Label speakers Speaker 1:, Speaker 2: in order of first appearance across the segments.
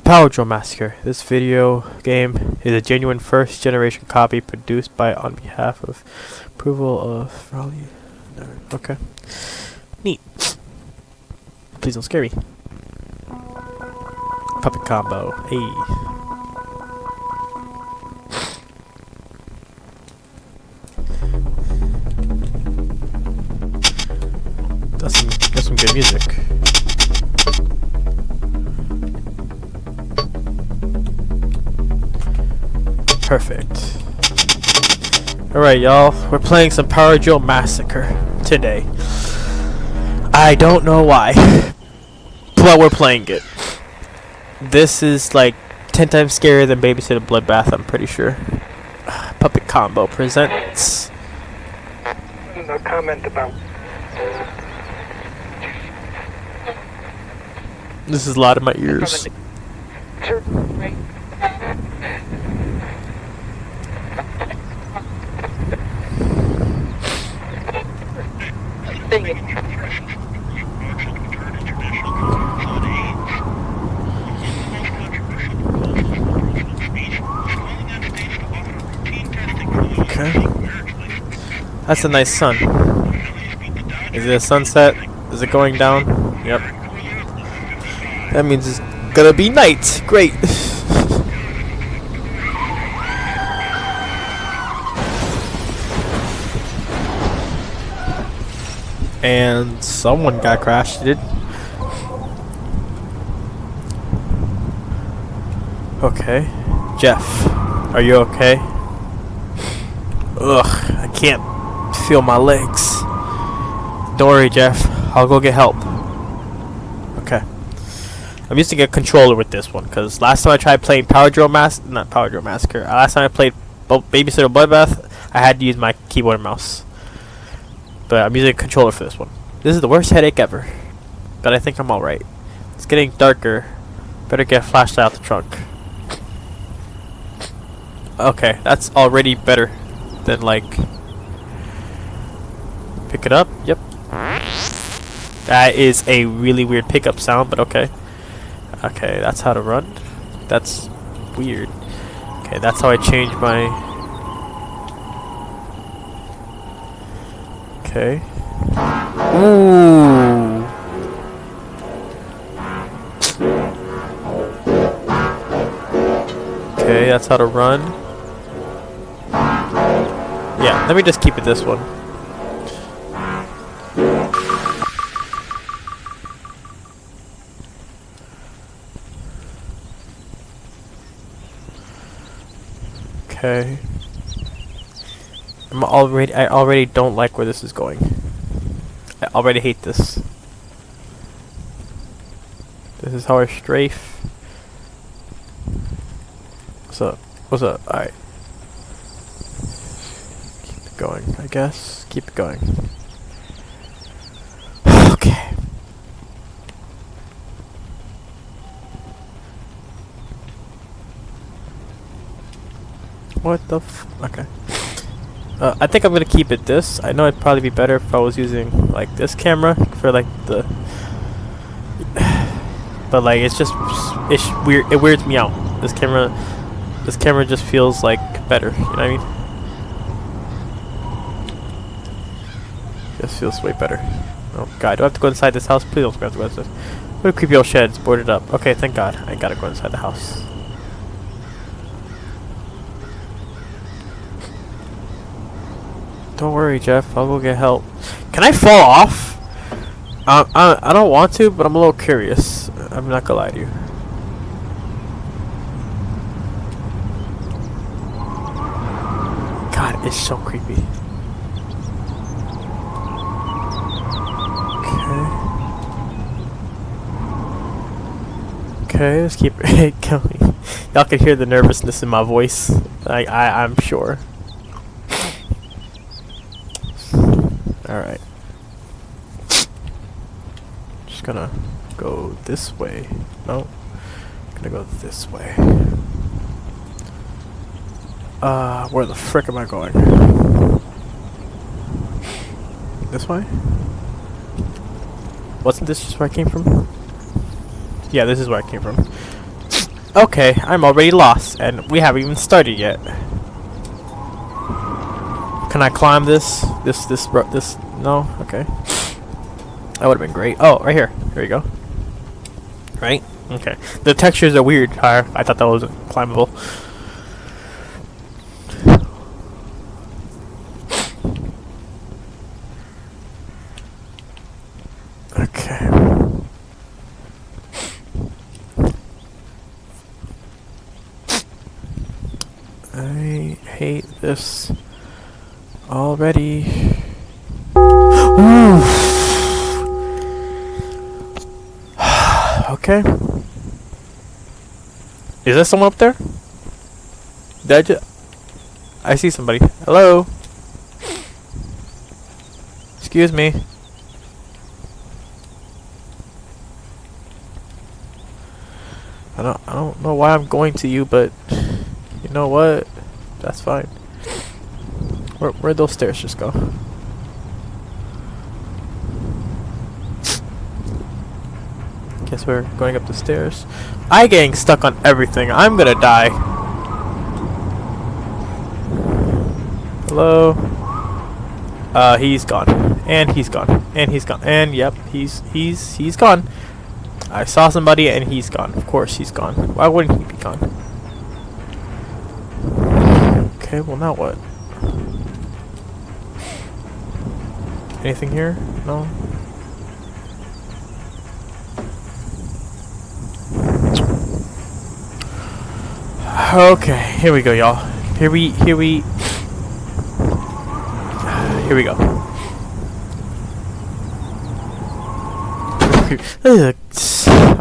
Speaker 1: Power Drill Massacre. This video game is a genuine first generation copy produced by on behalf of approval of Raleigh. Okay. Neat. Please don't scare me. Puppet combo. Hey. That's some good music. Perfect. Alright, y'all. We're playing some Power Drill Massacre today. I don't know why, but we're playing it. This is like 10 times scarier than Babysitter Bloodbath, I'm pretty sure. Puppet Combo presents.
Speaker 2: No comment about.
Speaker 1: This is loud in my ears. Okay. That's a nice sun. Is it a sunset? Is it going down? Yep. That means it's gonna be night. Great. And someone got crashed. Okay. Jeff, are you okay? Ugh, I can't feel my legs. Don't worry, Jeff. I'll go get help. Okay. I'm using a controller with this one because last time I tried playing not Power Drill Massacre. Last time I played Babysitter Bloodbath, I had to use my keyboard and mouse. But I'm using a controller for this one. This is the worst headache ever. But I think I'm alright. It's getting darker. Better get a flashlight out the trunk. Okay, that's already better than like... Pick it up? Yep. That is a really weird pickup sound, but okay. Okay, that's how to run. That's weird. Okay, that's how I change my... Okay. Ooh. Okay, that's how to run. Yeah, let me just keep it this one. Okay. I already don't like where this is going. I already hate this. This is how I strafe. What's up? What's up? Alright. Keep it going, I guess. Keep it going. Okay. What the okay. I think I'm gonna keep it this. I know it'd probably be better if I was using like this camera for like the. But like it's weird. It weirds me out. This camera just feels like better. You know what I mean? Just feels way better. Oh god, do I have to go inside this house? Please don't have to go inside. What a creepy old shed. It's boarded up. Okay, thank god. I gotta go inside the house. Don't worry, Jeff. I'll go get help. Can I fall off? I don't want to, but I'm a little curious. I'm not gonna lie to you. God, it's so creepy. Okay. Okay, let's keep it going. Y'all can hear the nervousness in my voice. I'm sure. Alright. Just gonna go this way. No. Gonna go this way. Where the frick am I going? This way? Wasn't this just where I came from? Yeah, this is where I came from. Okay, I'm already lost, and we haven't even started yet. Can I climb this? This? No? Okay. That would have been great. Oh, right here. Here you go. Right? Okay. The textures are weird. I thought that wasn't climbable. Okay. I hate this already. Ooh. Okay. Is there someone up there? I see somebody. Hello? Excuse me. I don't know why I'm going to you, but you know what? That's fine. Where'd those stairs just go? Guess we're going up the stairs. I getting stuck on everything. I'm gonna die. Hello? He's gone. And he's gone. And he's gone. And yep, he's gone. I saw somebody and he's gone. Of course he's gone. Why wouldn't he be gone? Okay, well now what? Anything here? No? Okay, here we go, y'all. Here we go.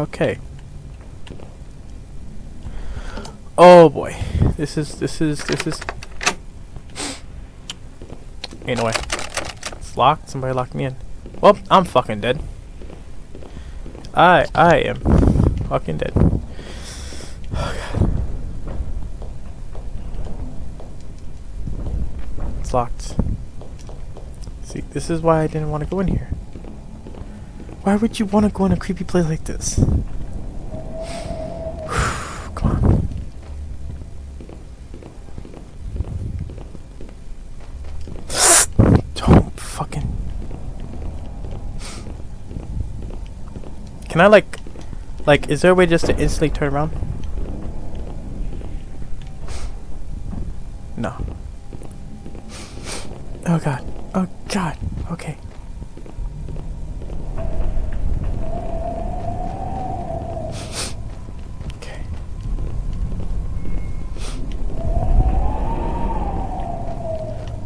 Speaker 1: Okay. Oh boy. This is ain't no way. It's locked. Somebody locked me in. Well, I'm fucking dead. I am fucking dead. Oh god. It's locked. See, this is why I didn't want to go in here. Why would you want to go in a creepy place like this? Come on. Don't fucking... Can I like, is there a way just to instantly turn around? No. Oh god. Oh god. Okay. Okay.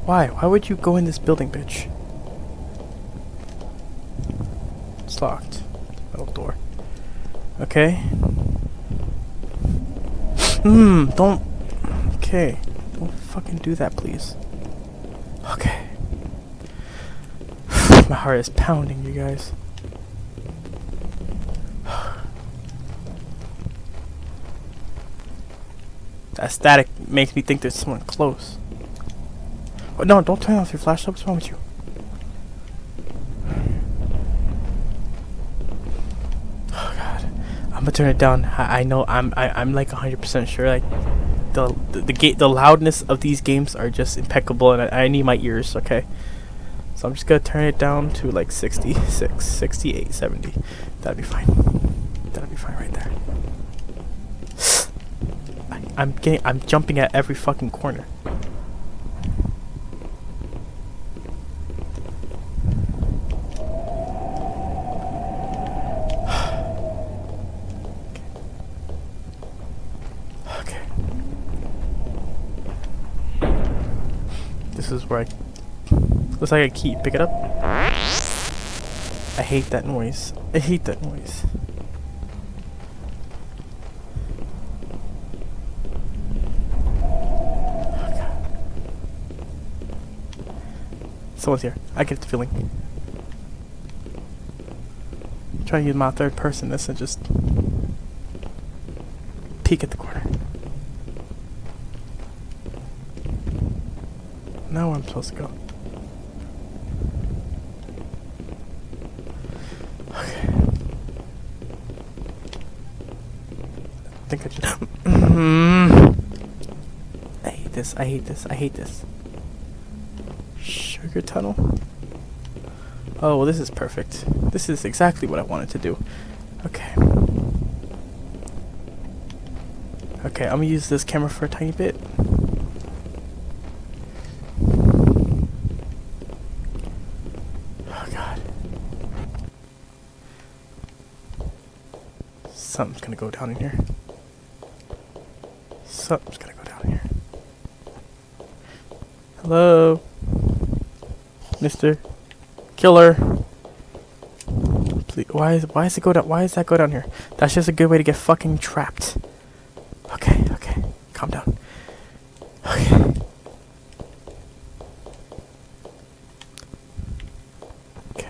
Speaker 1: Why? Why would you go in this building, bitch? It's locked. Metal door. Okay. Don't... Okay. Don't fucking do that, please. Okay. My heart is pounding, you guys. That static makes me think there's someone close. Oh, no, don't turn off your flashlight. What's wrong with you? Oh god. I'm gonna turn it down. I know I'm like 100% sure like the loudness of these games are just impeccable, and I need my ears, okay? So I'm just gonna turn it down to like 66, 68, 70. That'd be fine. That'd be fine right there. I'm jumping at every fucking corner. Okay. This is where looks like a key. Pick it up. I hate that noise. I hate that noise. Someone's here. I get the feeling. I'm trying to use my third person this and just peek at the corner. Now where I'm supposed to go. Okay. think I just. I hate this. I hate this. I hate this. Sugar tunnel. Oh, well, this is perfect. This is exactly what I wanted to do. Okay. Okay, I'm gonna use this camera for a tiny bit. Oh god. Something's gonna go down in here. Something's gonna go down here. Hello? Mr. Killer. Please, why does it go down? Why does that go down here? That's just a good way to get fucking trapped. Okay, okay. Calm down. Okay. Okay.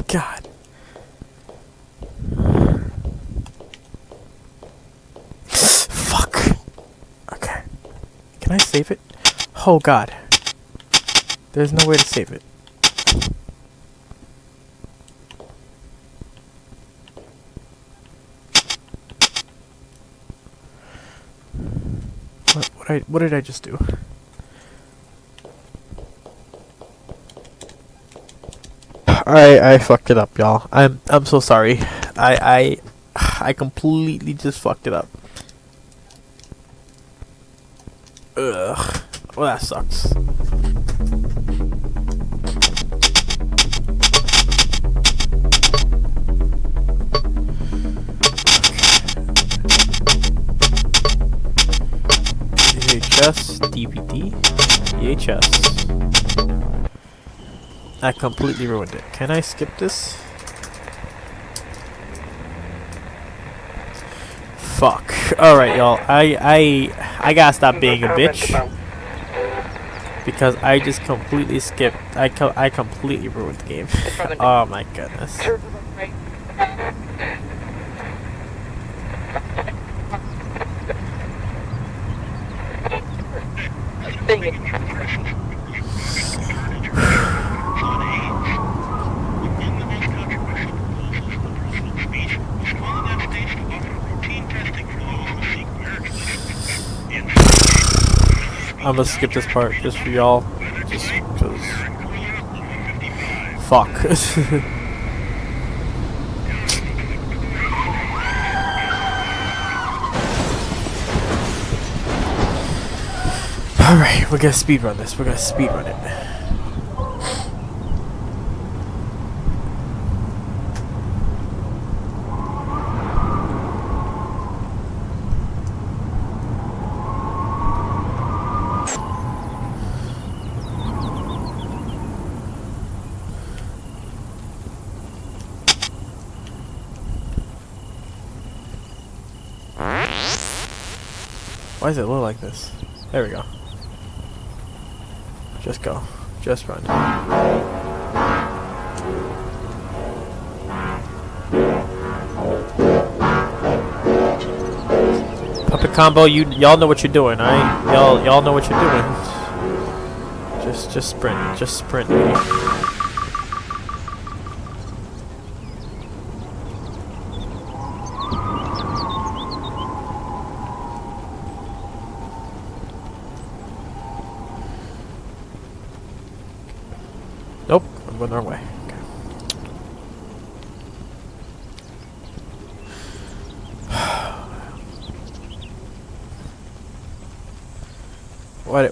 Speaker 1: God. Fuck. Okay. Can I save it? Oh god. There's no way to save it. What did I just do? I fucked it up, y'all. I'm so sorry. I completely just fucked it up. Ugh. Well, that sucks. VHS, DVD, VHS. I completely ruined it. Can I skip this? Fuck. Alright, y'all. I gotta stop being a bitch. Because I just completely skipped. I completely ruined the game. Oh my goodness. I'm gonna skip this part just for y'all, just because. Fuck. Alright, we're gonna speedrun this. We're gonna speedrun it. Why does it look like this? There we go. Just go. Just run. Puppet combo, y'all know what you're doing, alright? Y'all know what you're doing. Just sprint. Just sprint, baby. Nope, I'm going the wrong way. Okay.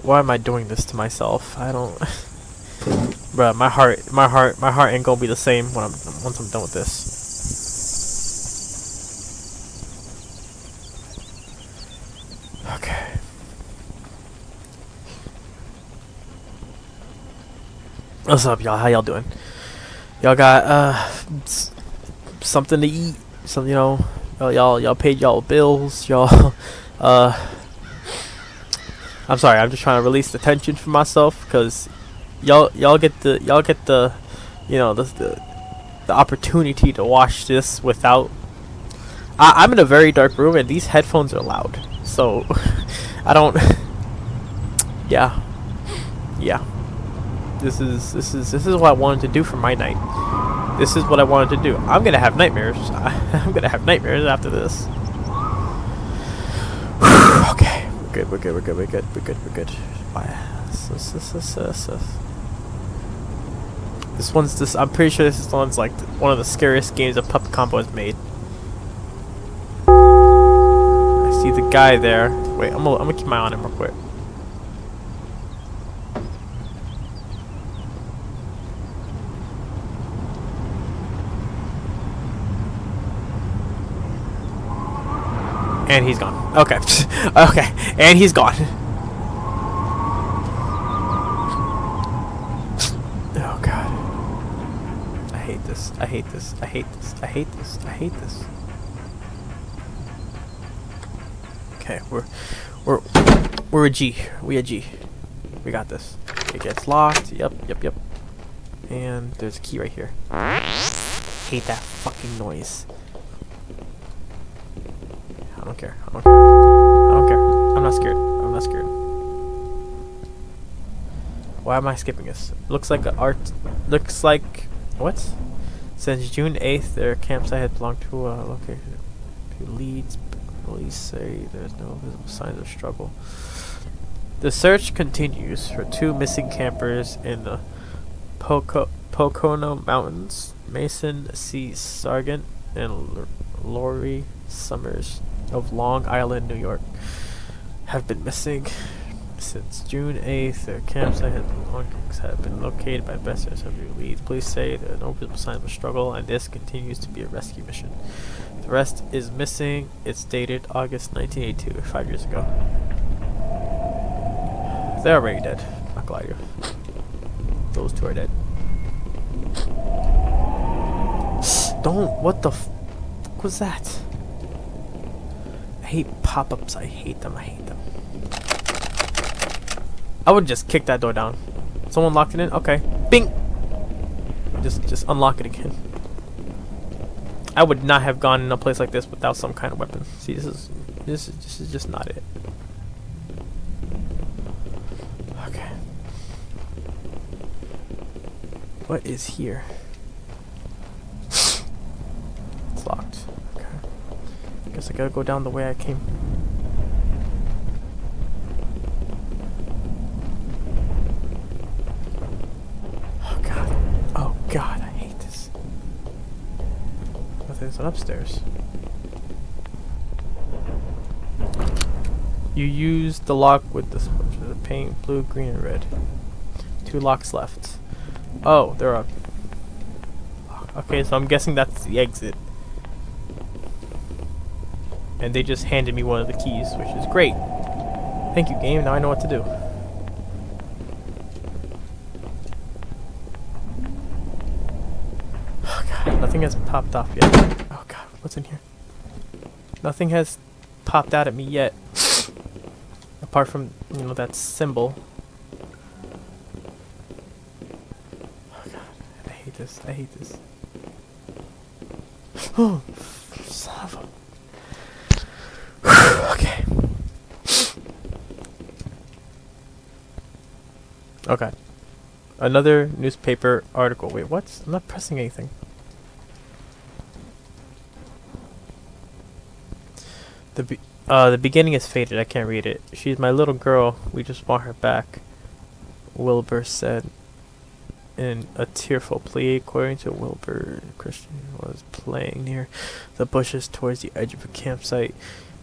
Speaker 1: Why am I doing this to myself? I don't. Bruh, my heart ain't gonna be the same once I'm done with this. Okay. What's up, y'all? How y'all doing? Y'all got something to eat? Some, you know, y'all paid y'all bills. Y'all I'm sorry. I'm just trying to release the tension from myself, because y'all get the you know, the opportunity to watch this without. I'm in a very dark room and these headphones are loud, so I don't. Yeah. This is what I wanted to do for my night. This is what I wanted to do. I'm gonna have nightmares. I'm gonna have nightmares after this. Okay, we're good. I'm pretty sure this one's like one of the scariest games a Puppet Combo has made. I see the guy there. Wait, I'm gonna keep my eye on him real quick. And he's gone. Okay. Okay. And he's gone. Oh god. I hate this. I hate this. I hate this. I hate this. I hate this. Okay, we're a G. We a G. We got this. It gets locked. Yep. And there's a key right here. Hate that fucking noise. I don't care. I'm not scared. Why am I skipping this? Looks like what? Since June 8th, their campsite had belonged to a location. Leads. Police say there's no visible signs of struggle. The search continues for 2 missing campers in the Pocono Mountains. Mason C. Sargent and Lori Summers of Long Island, New York, have been missing since June 8th. Their campsite have been located by investigators of leads. Police say there are no visible signs of a struggle, and this continues to be a rescue mission. The rest is missing. It's dated August 1982, 5 years ago. They're already dead. Not gonna lie to you. Those 2 are dead. Don't. What the f was that? I hate pop-ups. I hate them. I would just kick that door down. Someone locked it in? Okay. Bing! Just unlock it again. I would not have gone in a place like this without some kind of weapon. See, this is just not it. Okay. What is here? It's locked. Okay. Guess I gotta go down the way I came. Oh god, I hate this. Nothing's upstairs. You use the lock with the switch of the paint, blue, green, and red. 2 locks left. Oh, there are. Okay, so I'm guessing that's the exit. And they just handed me one of the keys, which is great. Thank you, game. Now I know what to do. Oh god, nothing has popped off yet. Oh god, what's in here? Nothing has popped out at me yet. Apart from, you know, that symbol. Oh god, I hate this. Oh, son of a... Okay. Okay. Another newspaper article. Wait, what? I'm not pressing anything. The beginning is faded. I can't read it. She's my little girl. We just want her back, Wilbur said in a tearful plea. According to Wilbur, Christian was playing near the bushes towards the edge of a campsite.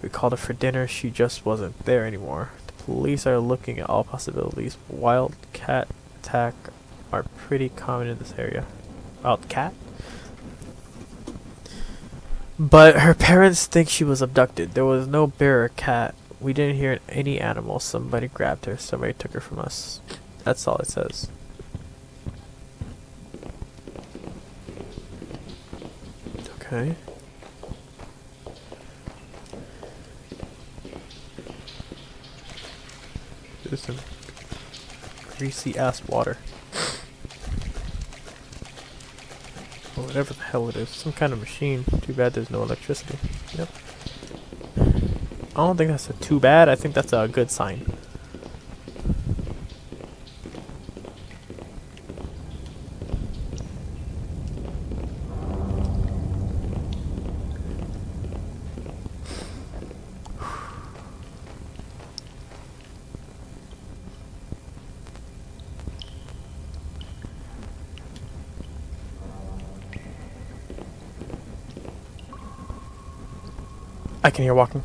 Speaker 1: We called her for dinner. She just wasn't there anymore. The police are looking at all possibilities. Wildcat attack are pretty common in this area. Wildcat? But her parents think she was abducted. There was no bear or cat. We didn't hear any animals. Somebody grabbed her. Somebody took her from us. That's all it says. Okay. There's some greasy ass water. Or whatever the hell it is. Some kind of machine. Too bad there's no electricity. Yep. I don't think that's a too bad. I think that's a good sign. I can hear walking.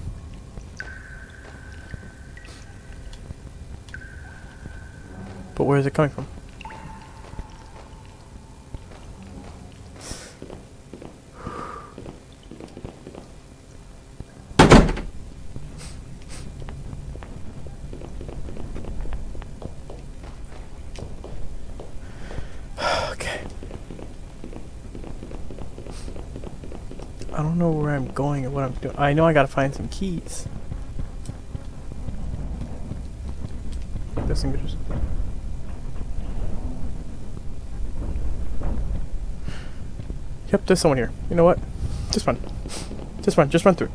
Speaker 1: But where is it coming from? Okay. I don't know where I'm going or what I'm doing. I know I gotta find some keys. This thing just... Yep, there's someone here. You know what? Just run. Just run. Just run through.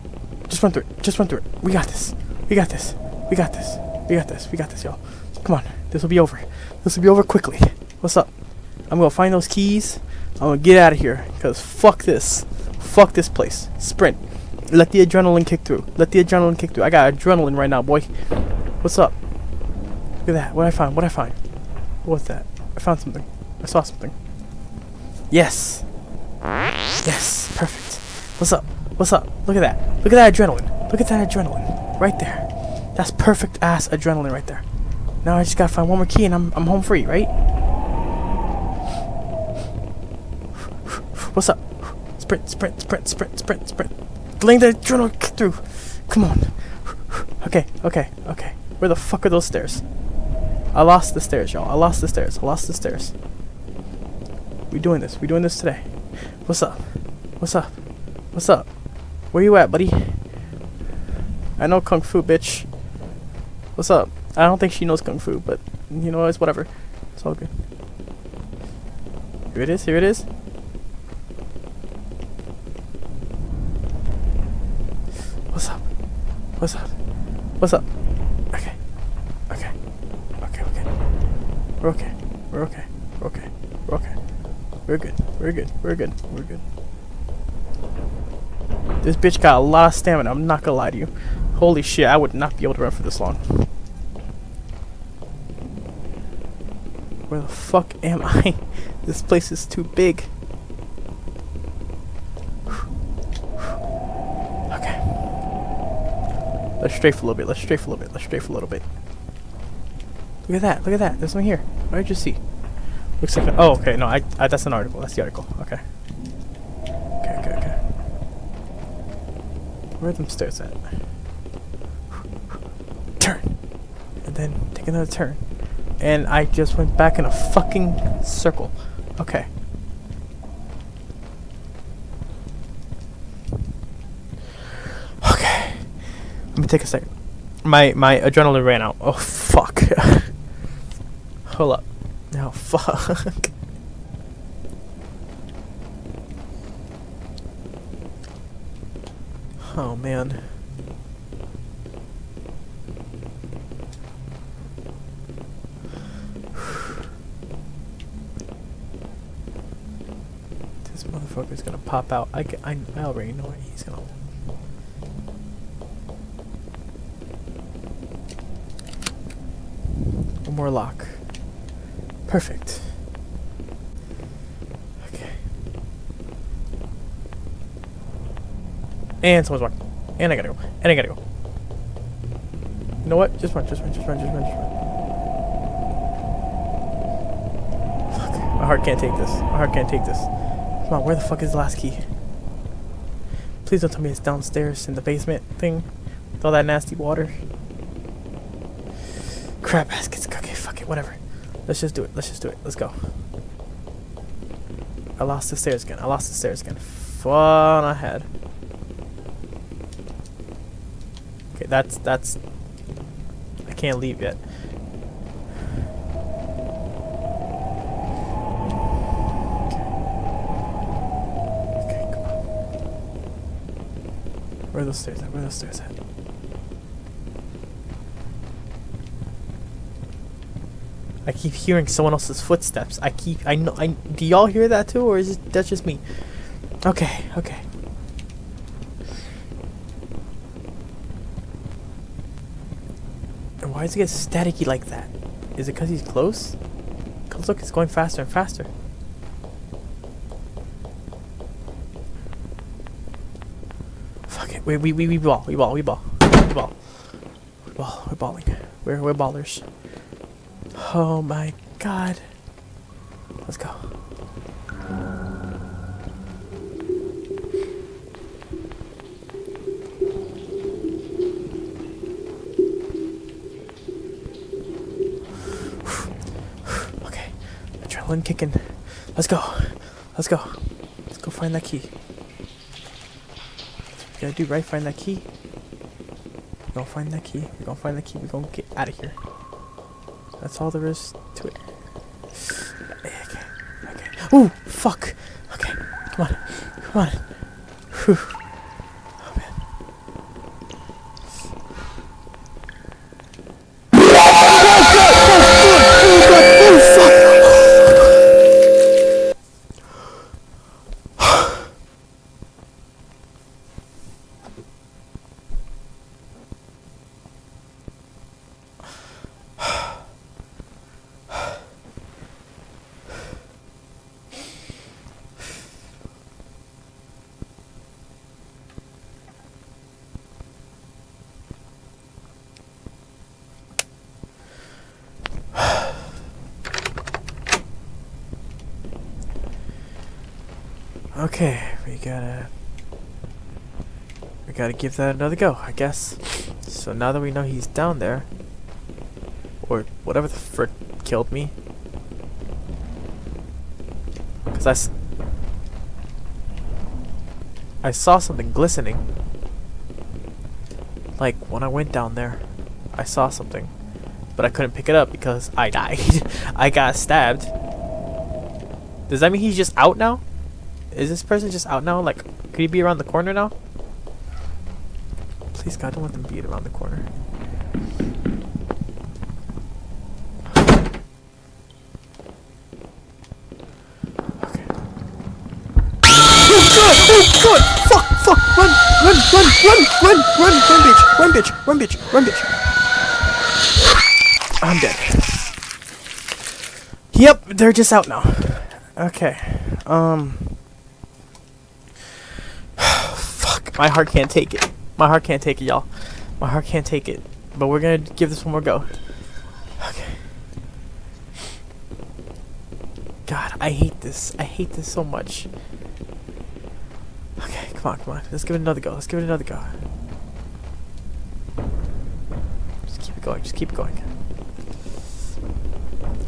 Speaker 1: Just run through it. Just run through it. We got this. We got this. We got this. We got this. We got this, y'all. Come on. This will be over. This will be over quickly. What's up? I'm gonna find those keys. I'm gonna get out of here. Because fuck this. Fuck this place. Sprint. Let the adrenaline kick through. Let the adrenaline kick through. I got adrenaline right now, boy. What's up? Look at that. What I find? What I find? What's that? I found something. I saw something. Yes. Yes. Perfect. What's up? What's up? Look at that. Look at that adrenaline. Look at that adrenaline. Right there. That's perfect ass adrenaline right there. Now I just gotta find one more key and I'm home free, right? What's up? Sprint, sprint, sprint, sprint, sprint, sprint. Letting the adrenaline kick through. Come on. Okay, okay, okay. Where the fuck are those stairs? I lost the stairs, y'all. I lost the stairs. I lost the stairs. We doing this. We doing this today. What's up? What's up? What's up? Where you at, buddy? I know Kung Fu, bitch. What's up? I don't think she knows Kung Fu, but, you know, it's whatever. It's all good. Here it is. Here it is. What's up? What's up? What's up? Okay. Okay. Okay, okay. We're okay. We're okay. We're okay. We're okay. We're good. We're good. We're good. We're good. This bitch got a lot of stamina. I'm not gonna lie to you. Holy shit, I would not be able to run for this long. Where the fuck am I? This place is too big. Okay. Let's strafe a little bit. Let's strafe a little bit. Let's strafe a little bit. Look at that. Look at that. There's one here. What did you see? Looks like oh, okay. No, I that's an article. That's the article. Okay. Okay, okay, okay. Where are them stairs at? Turn. And then take another turn. And I just went back in a fucking circle. Okay. Okay. Let me take a second. My adrenaline ran out. Oh fuck. Hold up. No, fuck. Oh man. This motherfucker's gonna pop out. I already know what he's gonna. One more lock. Perfect. Okay. And someone's walking. And I gotta go. And I gotta go. You know what? Just run, just run, just run, just run, just run. Fuck. My heart can't take this. My heart can't take this. Come on, where the fuck is the last key? Please don't tell me it's downstairs in the basement thing. With all that nasty water. Crab baskets. Okay, fuck it, whatever. Let's just do it. Let's just do it. Let's go. I lost the stairs again. I lost the stairs again. Fun I had. Okay, that's. I can't leave yet. Okay, come on. Where are those stairs at? Where are those stairs at? I keep hearing someone else's footsteps. I know. Do y'all hear that too, or is that just me? Okay, okay. And why does it get staticky like that? Is it because he's close? Cause look, it's going faster and faster. Fuck it. We ball. We're balling. We're ballers. Oh my god. Let's go. Okay. Adrenaline kicking. Let's go. Let's go. Let's go find that key. That's what we gotta do, right? Find that key. We're gonna find that key. We're gonna get out of here. That's all there is to it. Okay. Ooh, fuck. Okay, come on. Whew. Oh man. Okay, we gotta give that another go, I guess. So now that we know he's down there, or whatever the frick killed me, because I saw something glistening. Like when I went down there, I saw something, but I couldn't pick it up because I died. I got stabbed. Does that mean he's just out now? Is this person just out now? Like, could he be around the corner now? Please, God, don't let them be around the corner. Okay. Oh, God! Fuck! Run, bitch! I'm dead. Yep, they're just out now. Okay. Fuck, my heart can't take it. Y'all. My heart can't take it. But we're gonna give this one more go. Okay. God, I hate this. I hate this so much. Okay, come on. Let's give it another go. Just keep it going.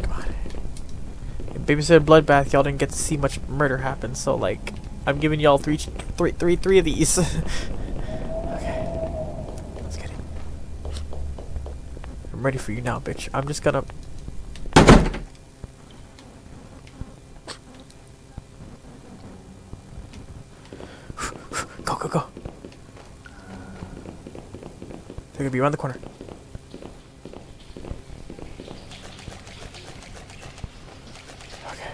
Speaker 1: Come on. In Babysitter Bloodbath, y'all didn't get to see much murder happen, so like, I'm giving y'all three of these. Okay. Let's get it. I'm ready for you now, bitch. I'm just gonna... Go. They're gonna be around the corner. Okay.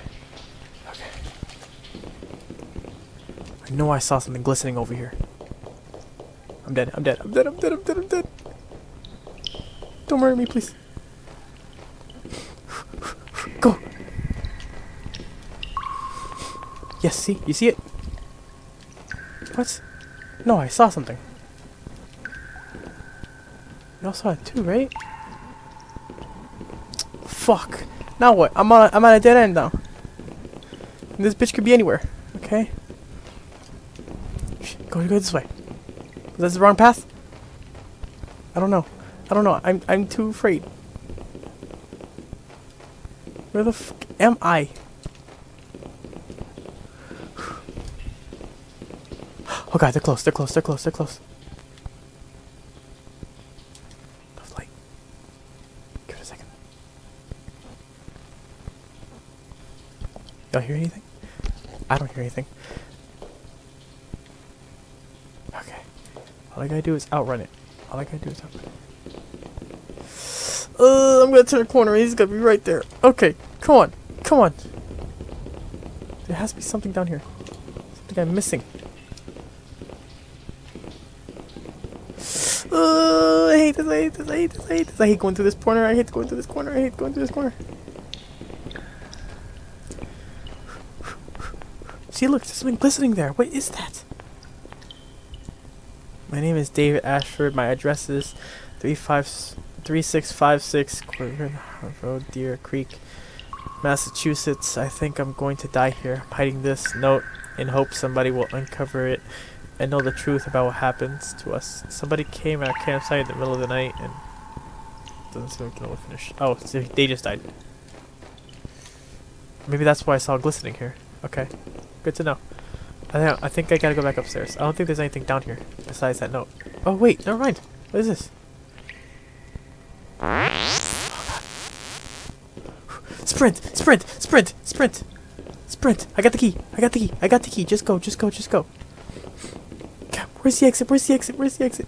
Speaker 1: I know I saw something glistening over here. I'm dead. Don't murder me, please. Go. Yes, see? You see it? What? No, I saw something. Y'all saw it too, right? Fuck. Now what? I'm at a dead end now. And this bitch could be anywhere. Okay. Go this way. Is that the wrong path? I don't know. I'm too afraid. Where the fuck am I? Oh god, they're close. Enough light. Give it a second. Y'all hear anything? I don't hear anything. Okay. All I gotta do is outrun it. I'm gonna turn a corner and he's gonna be right there. Okay, come on. There has to be something down here. Something I'm missing. I hate this. I hate going through this corner. See, look, there's something glistening there. What is that? My name is David Ashford. My address is 3656 Corcoran Road, Deer Creek, Massachusetts. I think I'm going to die here. I'm hiding this note in hope somebody will uncover it and know the truth about what happens to us. Somebody came at our campsite in the middle of the night and doesn't seem like we'll finish. Oh, so they just died. Maybe that's why I saw glistening here. Okay, good to know. I think I gotta go back upstairs. I don't think there's anything down here besides that note. Oh wait, never mind. What is this? Sprint! Sprint! Sprint! Sprint! Sprint! I got the key! I got the key! I got the key! Just go! Just go! Just go! God, where's the exit? Where's the exit? Where's the exit?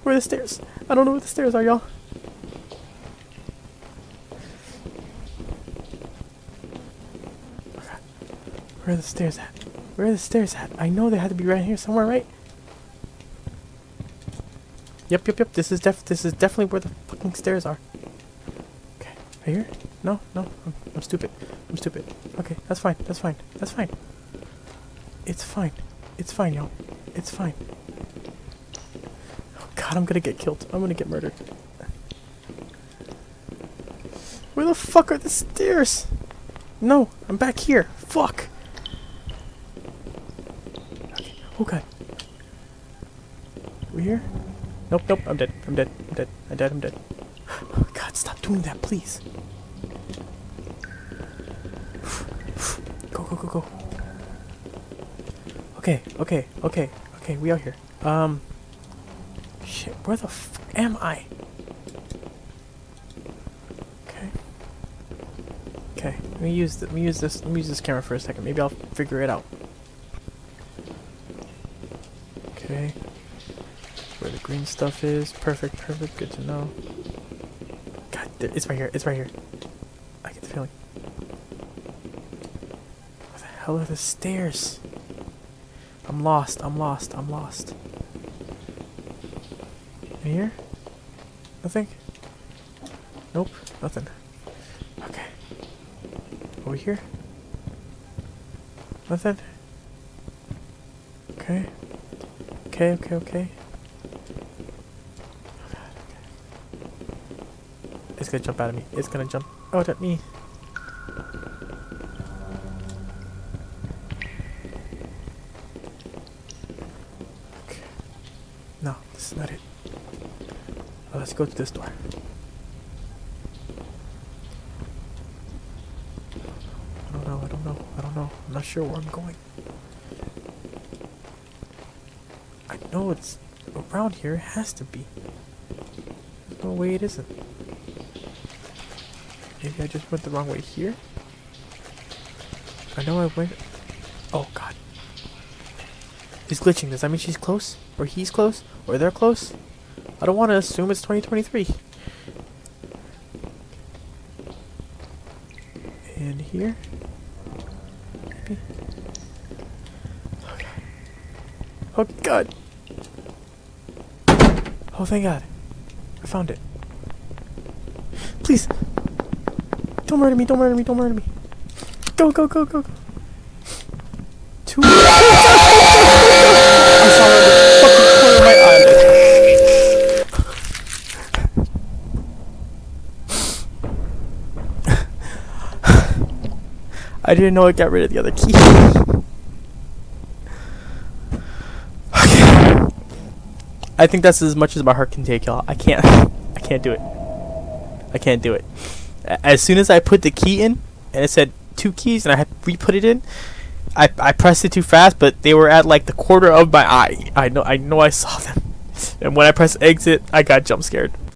Speaker 1: Where are the stairs? I don't know where the stairs are, y'all. Where are the stairs at? Where are the stairs at? I know they had to be right here somewhere, right? Yep. This is definitely where the fucking stairs are. Okay, right here? No. I'm stupid. I'm stupid. Okay, that's fine. That's fine. That's fine. It's fine. It's fine, y'all. It's fine. Oh God, I'm gonna get killed. I'm gonna get murdered. Where the fuck are the stairs? No, I'm back here. Fuck. Oh God. We here? Nope. I'm dead. I'm dead. Oh God, stop doing that, please. Go. Okay. We out here. Shit. Where the fuck am I? Okay. Let me use this camera for a second. Maybe I'll figure it out. Okay. Where the green stuff is. Perfect. Good to know. God, it's right here. I get the feeling. Where the hell are the stairs? I'm lost. In here? Nothing? Nope. Nothing. Okay. Over here? Nothing? Okay. It's gonna jump out of me. It's gonna jump out at me. Okay. No, this is not it. Oh, let's go to this door. I don't know. I'm not sure where I'm going. I know it's around here. It has to be. There's no way it isn't. Maybe I just went the wrong way here? I know I went... Oh God. He's glitching. Does that mean she's close? Or he's close? Or they're close? I don't want to assume it's 2023. And here? Maybe? Okay. Oh God. Oh, thank God. I found it. Please. Don't murder me. Go. Two. I saw her in the fucking corner of my eyelid. I didn't know it got rid of the other key. Okay. I think that's as much as my heart can take, y'all. I can't do it. I can't do it. As soon as I put the key in, and it said 2 keys, and I had to re-put it in, I pressed it too fast, but they were at like the corner of my eye. I know I saw them. And when I pressed exit, I got jump scared.